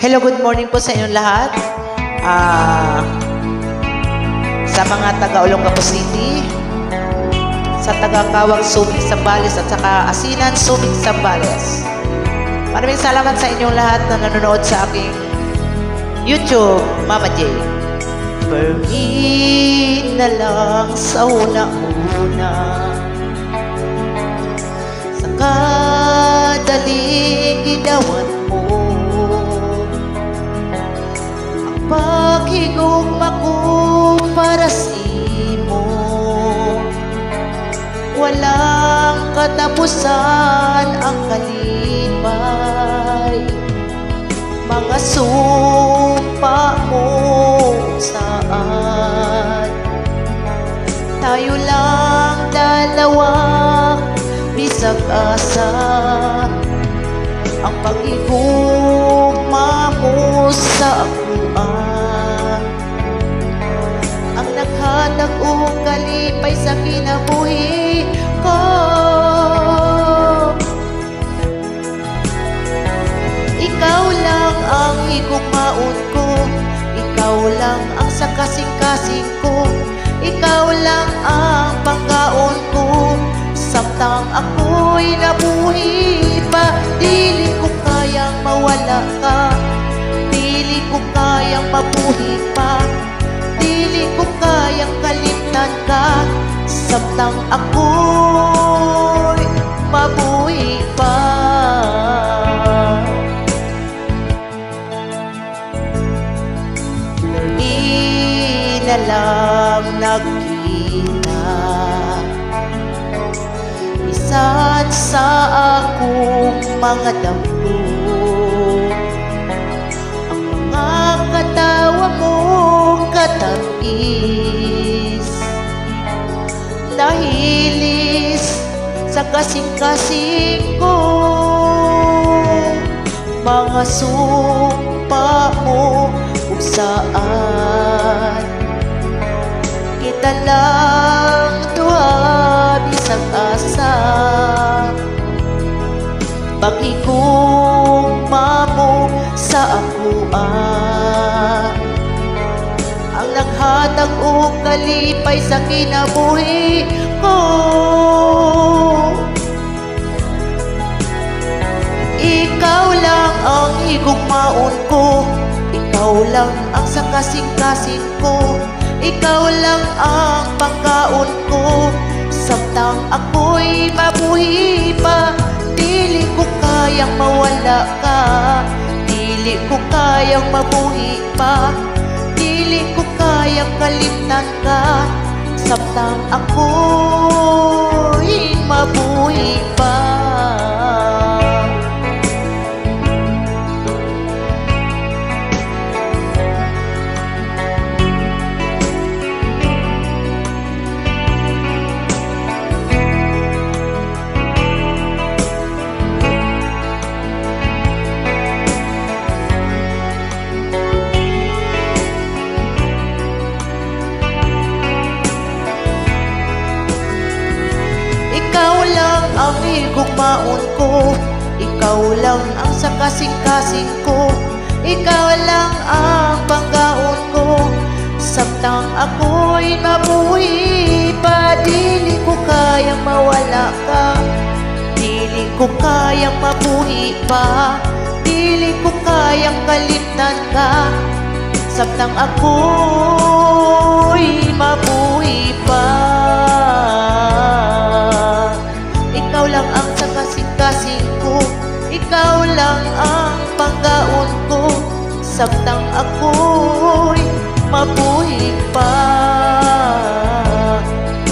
Hello, good morning po sa inyong lahat. Sa mga taga-Olongapo City, sa taga-Kawang Subic Zambales at saka Asinan Subic Zambales. Maraming salamat sa inyong lahat na nanonood sa aking YouTube, Mama J. Permin na lang sa una-una, sa kadaling ginawan mo, ang paghigugma ko para sa imo, walang katapusan ang kalipay. Mga sumpa mo saan, tayo lang dalawa, bisag asa. Ang paghigugma mo sa akuan, ang naghatag o kalipay sa kinabuhi ko. Ikaw lang ang higugmaon ko, ikaw lang ang sakasing-kasing ko, ikaw lang ang pangkaon ko. Samtang ako'y nabuhi pa, dili ko kayang mawala ka, dili ko kayang mabuhi pa, dili ko kayang kalimtan ka. Samtang ako'y mabuhi pa. Na lang nagkita, isat sa akong mga damgo, ang mga katawa mo katamis, nahilis sa kasing-kasing ko. Mga sumpa mo kung saan, kita lang duha bisag asa. Paghigugma mo sa akuan, ang naghatag og kalipay sa kinabuhi ko. Ikaw lang ang higugmaon ko, ikaw lang ang sakasing-kasing ko, ikaw lang ang pangkaon ko. Samtang ako'y mabuhi pa, dili ko kayang mawala ka, dili ko kayang mabuhi pa, dili ko kayang kalimtan ka. Samtang ako'y mabuhi pa. Ikaw lang ang higugmaon ko, ikaw lang ang sakasing-kasing ko, ikaw lang ang pangkaon ko. Samtang ako'y mabuhi pa, dili ko kayang mawala ka, dili ko kayang mabuhi pa, dili ko kayang kalimtan ka. Samtang ako'y mabuhi pa. Ikaw lang ang sakasing-kasing ko, ikaw lang ang pangkaon ko. Samtang ako'y mabuhi pa,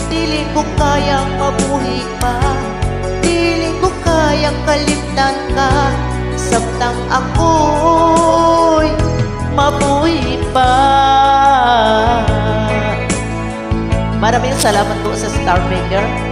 dili ko kayang mabuhi pa, dili ko kayang kalimtan ka. Samtang ako'y mabuhi pa. Maraming salamat po sa Star Maker.